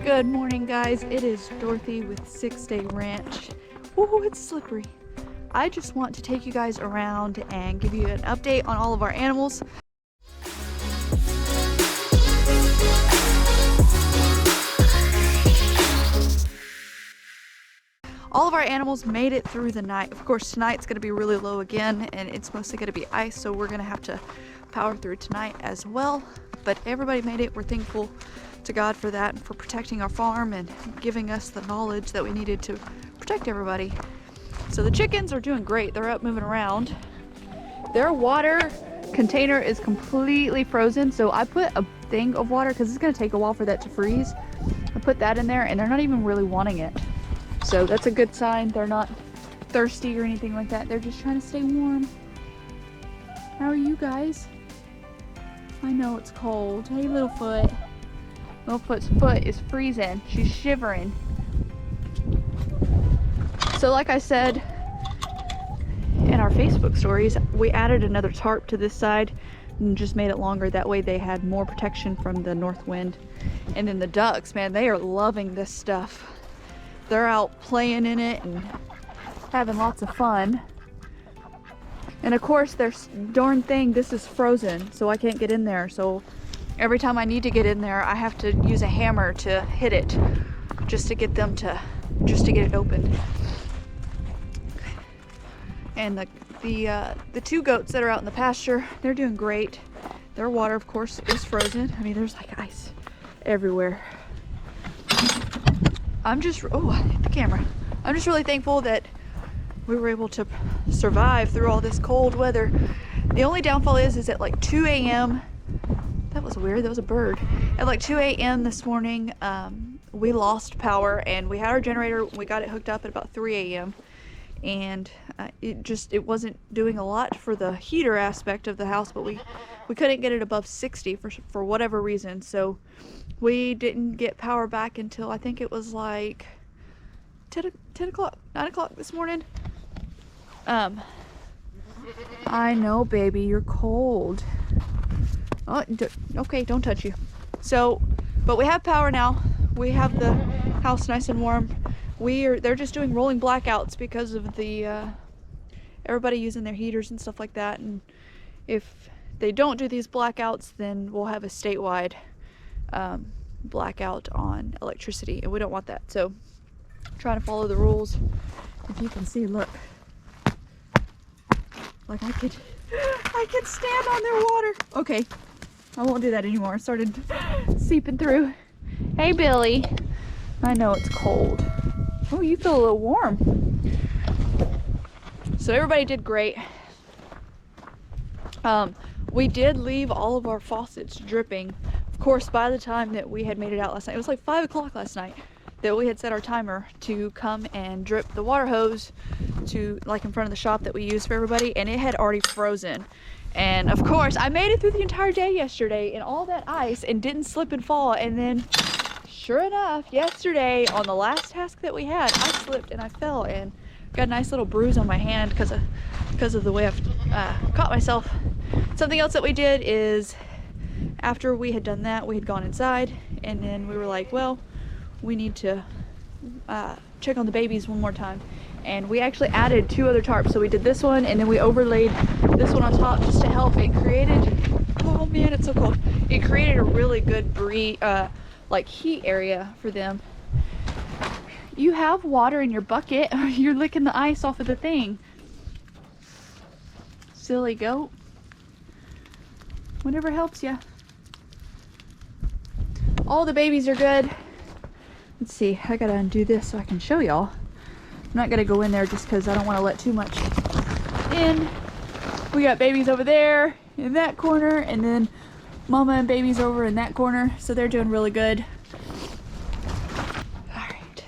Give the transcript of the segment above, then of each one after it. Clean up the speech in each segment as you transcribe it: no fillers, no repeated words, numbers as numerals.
Good morning, guys. It is Dorothy with 6 Day Ranch. Whoa, it's slippery. I just want to take you guys around and give you an update on all of our animals. All of our animals made it through the night. Of course, tonight's going to be really low again, and it's mostly going to be ice, so we're going to have to power through tonight as well. But everybody made it. We're thankful to God for that and for protecting our farm and giving us the knowledge that we needed to protect everybody. So the chickens are doing great. They're up moving around. Their water container is completely frozen, so I put a thing of water because it's going to take a while for that to freeze. I put that in there and they're not even really wanting it. So that's a good sign. They're not thirsty or anything like that. They're just trying to stay warm. How are you guys? I know it's cold. Hey, Littlefoot. Littlefoot's foot is freezing. She's shivering. So like I said in our Facebook stories, we added another tarp to this side and just made it longer. That way they had more protection from the north wind. And then the ducks, man, they are loving this stuff. They're out playing in it and having lots of fun. And of course, there's darn thing, this is frozen, so I can't get in there. So every time I need to get in there, I have to use a hammer to hit it just to get them to, just to get it open. And the two goats that are out in the pasture, they're doing great. Their water, of course, is frozen. I mean, there's like ice everywhere. I'm just, oh, I hit the camera. I'm just really thankful that we were able to survive through all this cold weather. The only downfall is at like 2 a.m. That was weird, that was a bird. At like 2 a.m. this morning, we lost power and we had our generator, we got it hooked up at about 3 a.m. And it wasn't doing a lot for the heater aspect of the house, but we couldn't get it above 60 for whatever reason. So we didn't get power back until I think it was like 10 o'clock, 9 o'clock this morning. I know, baby, you're cold. Oh, okay, don't touch you. So, but we have power now. We have the house nice and warm. They're just doing rolling blackouts because of the everybody using their heaters and stuff like that. And if they don't do these blackouts, then we'll have a statewide blackout on electricity, and we don't want that. So, I'm trying to follow the rules. If you can see, look. Like I could stand on their water. Okay, I won't do that anymore. It started seeping through. Hey, Billy. I know it's cold. Oh, you feel a little warm. So everybody did great. We did leave all of our faucets dripping. Of course, by the time that we had made it out last night, it was like 5 o'clock last night that we had set our timer to come and drip the water hose to like in front of the shop that we use for everybody, and it had already frozen. And of course, I made it through the entire day yesterday in all that ice and didn't slip and fall. And then sure enough, yesterday on the last task that we had, I slipped and I fell and got a nice little bruise on my hand because of the way I've caught myself. Something else that we did is after we had done that, we had gone inside and then we were like, well, we need to check on the babies one more time. And we actually added 2 other tarps. So we did this one and then we overlaid this one on top just to help. It created, oh man, it's so cold. It created a really good like heat area for them. You have water in your bucket. You're licking the ice off of the thing. Silly goat. Whatever helps you. All the babies are good. Let's see, I gotta undo this so I can show y'all. I'm not gonna go in there just because I don't want to let too much in. We got babies over there in that corner, and then mama and babies over in that corner, so they're doing really good. All right.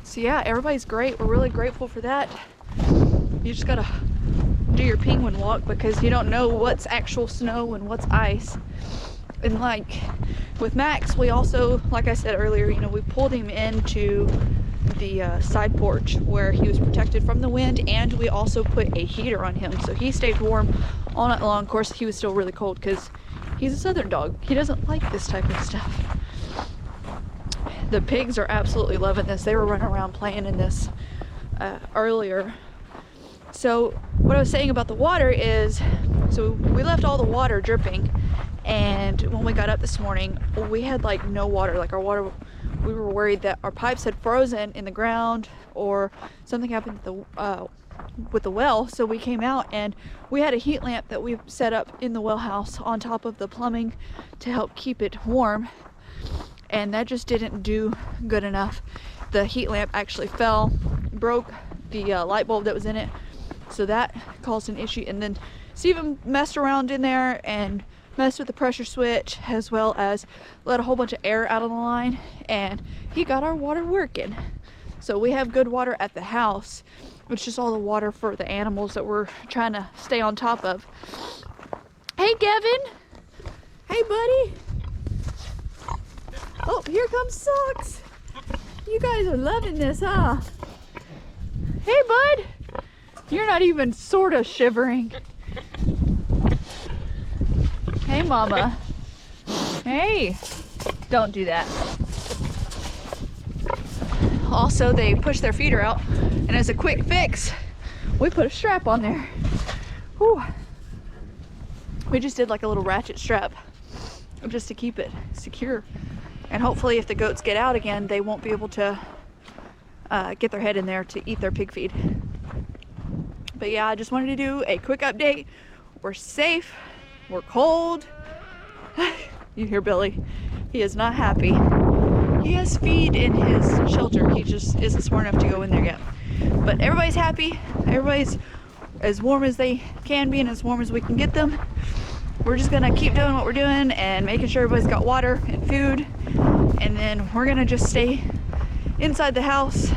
So yeah, everybody's great. We're really grateful for that. You just gotta do your penguin walk because you don't know what's actual snow and what's ice. And like with Max, we also, like I said earlier, you know, we pulled him into the side porch where he was protected from the wind, and we also put a heater on him so he stayed warm all night long. Of course, he was still really cold because he's a southern dog. He doesn't like this type of stuff. The pigs are absolutely loving this. They were running around playing in this earlier. So what I was saying about the water is, so we left all the water dripping, and when we got up this morning, we had like no water. Like our water, we were worried that our pipes had frozen in the ground or something happened with the well. So we came out and we had a heat lamp that we set up in the well house on top of the plumbing to help keep it warm, and that just didn't do good enough. The heat lamp actually fell, broke the light bulb that was in it, so that caused an issue. And then Steven messed around in there and messed with the pressure switch, as well as let a whole bunch of air out of the line, and he got our water working. So we have good water at the house. It's just all the water for the animals that we're trying to stay on top of. Hey Kevin! Hey buddy! Oh, here comes Socks! You guys are loving this, huh? Hey bud! You're not even sort of shivering. Hey mama. Hey! Don't do that. Also, they push their feeder out, and as a quick fix, we put a strap on there. Whew. We just did like a little ratchet strap just to keep it secure. And hopefully if the goats get out again, they won't be able to get their head in there to eat their pig feed. But yeah, I just wanted to do a quick update. We're safe, we're cold. You hear Billy, he is not happy. He has feed in his shelter, he just isn't smart enough to go in there yet. But everybody's happy, everybody's as warm as they can be and as warm as we can get them. We're just gonna keep doing what we're doing and making sure everybody's got water and food, and then we're gonna just stay inside the house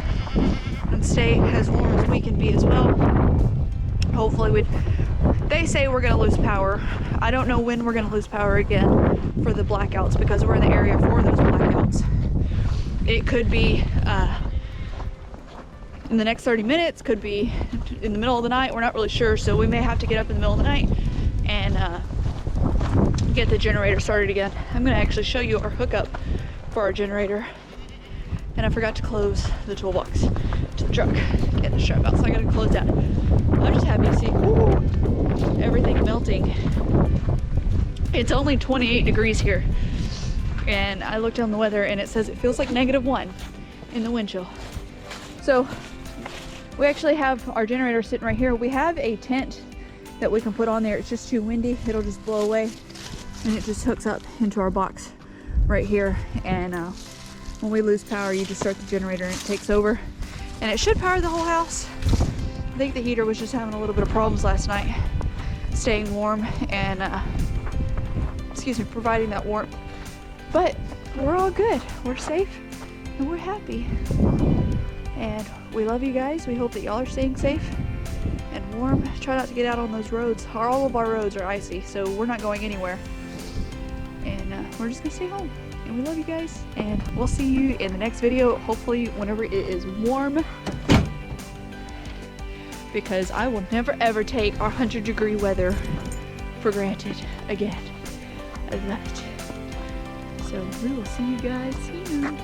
and stay as warm as we can be as well. Hopefully they say we're gonna lose power. I don't know when we're gonna lose power again for the blackouts, because we're in the area for those blackouts. It could be in the next 30 minutes, could be in the middle of the night, we're not really sure, so we may have to get up in the middle of the night and get the generator started again. I'm gonna actually show you our hookup for our generator, and I forgot to close the toolbox to the truck, get the strap out, so I gotta close that. I'm just happy to see everything melting. It's only 28 degrees here, and I looked on the weather and it says it feels like -1 in the wind chill. So we actually have our generator sitting right here. We have a tent that we can put on there. It's just too windy, it'll just blow away, and it just hooks up into our box right here. And when we lose power, you just start the generator and it takes over, and it should power the whole house. I think the heater was just having a little bit of problems last night staying warm and providing that warmth. But we're all good, we're safe, and we're happy, and we love you guys. We hope that y'all are staying safe and warm. Try not to get out on those roads. All of our roads are icy, so we're not going anywhere, and we're just gonna stay home. And we love you guys, and we'll see you in the next video, hopefully whenever it is warm, because I will never ever take our 100-degree weather for granted again. I love it. So we will see you guys soon.